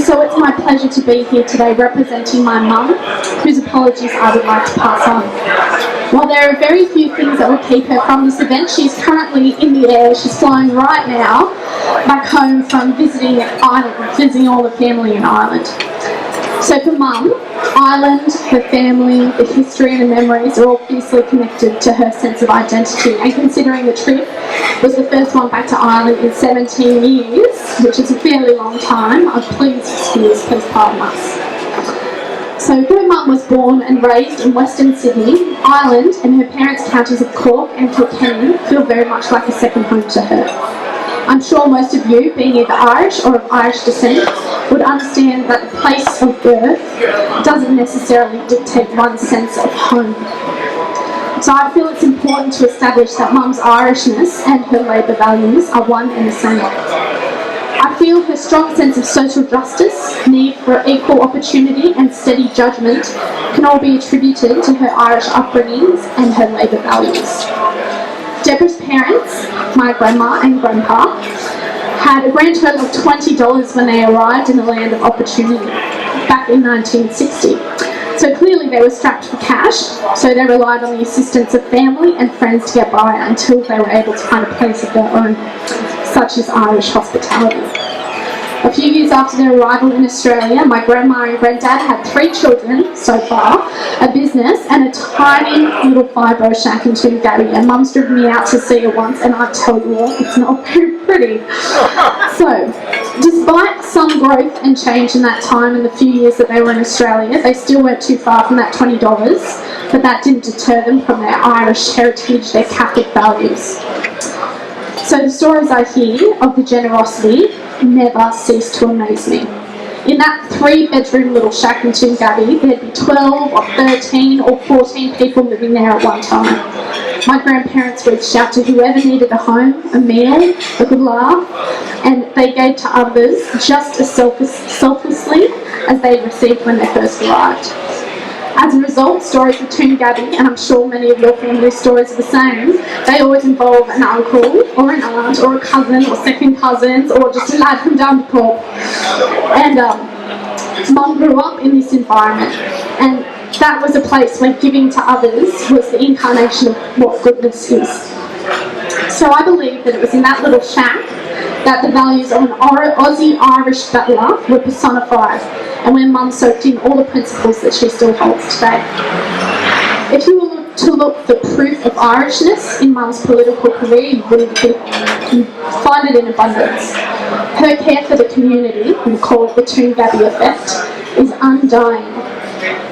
So it's my pleasure to be here today representing my mum, whose apologies I would like to pass on. While there are very few things that will keep her from this event, she's currently in the air. She's flying right now back home from visiting Ireland, visiting all the family in Ireland. So for Mum, Ireland, her family, the history and the memories are all fiercely connected to her sense of identity. And considering the trip was the first one back to Ireland in 17 years, which is a fairly long time, I'm pleased pardon us. So her mum was born and raised in Western Sydney, Ireland, and her parents' counties of Cork and Kilkenny feel very much like a second home to her. I'm sure most of you, being either Irish or of Irish descent, would understand that the place of birth doesn't necessarily dictate one's sense of home. So I feel it's important to establish that Mum's Irishness and her Labour values are one and the same. I feel her strong sense of social justice, need for equal opportunity and steady judgment can all be attributed to her Irish upbringings and her Labour values. Deborah's parents, my grandma and grandpa, had a grand total of $20 when they arrived in the land of opportunity back in 1960. So clearly they were strapped for cash, so they relied on the assistance of family and friends to get by until they were able to find a place of their own, such as Irish hospitality. A few years after their arrival in Australia, my grandma and granddad had 3 children so far, a business and a tiny little fibro shack in Toongabbie, and Mum's driven me out to see her once and I tell you what, it's not very pretty. So, despite some growth and change in that time in the few years that they were in Australia, they still weren't too far from that $20, but that didn't deter them from their Irish heritage, their Catholic values. So the stories I hear of the generosity never cease to amaze me. In that 3-bedroom little shack in Toongabbie, there'd be 12 or 13 or 14 people living there at one time. My grandparents reached out to whoever needed a home, a meal, a good laugh, and they gave to others just as selflessly as they received when they first arrived. As a result, stories of Toongabbie, and I'm sure many of your family stories are the same, they always involve an uncle or an aunt or a cousin or second cousins or just a lad from down the pub. And Mum grew up in this environment, and that was a place where giving to others was the incarnation of what goodness is. So I believe that it was in that little shack that the values of an Aussie-Irish battler were personified, and where Mum soaked in all the principles that she still holds today. If you were to look for proof of Irishness in Mum's political career, you find it in abundance. Her care for the community, we call it the Toongabbie effect, is undying.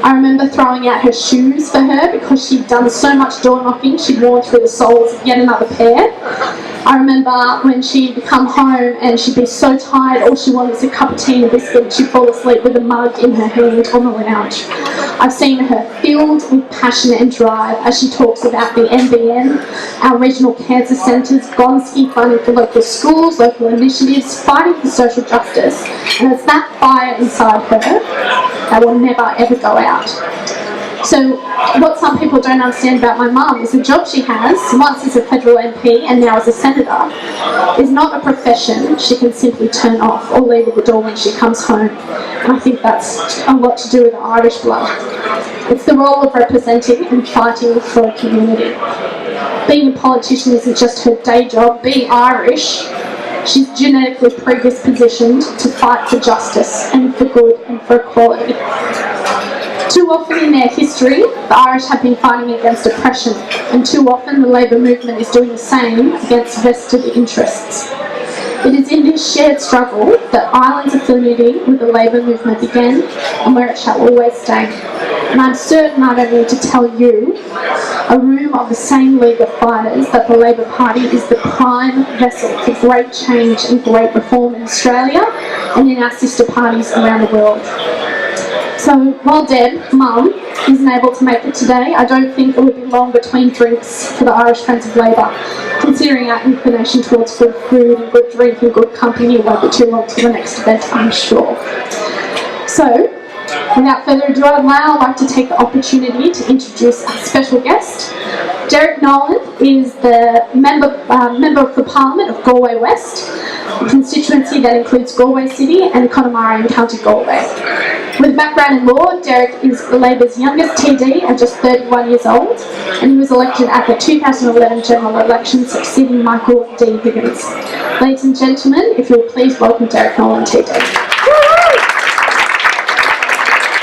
I remember throwing out her shoes for her because she'd done so much door knocking she'd worn through the soles of yet another pair. I remember when she'd come home and she'd be so tired, all she wanted was a cup of tea and a biscuit, and she'd fall asleep with a mug in her hand on the lounge. I've seen her filled with passion and drive as she talks about the NBN, our regional cancer centres, Gonski funding for local schools, local initiatives, fighting for social justice, and it's that fire inside her that will never ever go out. So what some people don't understand about my mum is the job she has, once as a federal MP and now as a senator, is not a profession she can simply turn off or leave at the door when she comes home. And I think that's a lot to do with the Irish blood. It's the role of representing and fighting for a community. Being a politician isn't just her day job. Being Irish, she's genetically predispositioned to fight for justice and for good and for equality. Too often in their history, the Irish have been fighting against oppression, and too often the Labour movement is doing the same against vested interests. It is in this shared struggle that Ireland's affinity with the Labour movement began, and where it shall always stay. And I'm certain I don't need to tell you, a room of the same league of fighters, that the Labour Party is the prime vessel for great change and great reform in Australia and in our sister parties around the world. So while Deb, Mum, isn't able to make it today, I don't think it will be long between drinks for the Irish Friends of Labour. Considering our inclination towards good food and good drink and good company, it won't be too long till the next event, I'm sure. So, without further ado, I'd like to take the opportunity to introduce our special guest, Derek Nolan is the member of the Parliament of Galway West, a constituency that includes Galway City and Connemara in County Galway. With a background in law, Derek is Labor's youngest TD at just 31 years old, and he was elected at the 2011 general election, succeeding Michael D. Higgins. Ladies and gentlemen, if you'll please welcome Derek Nolan TD.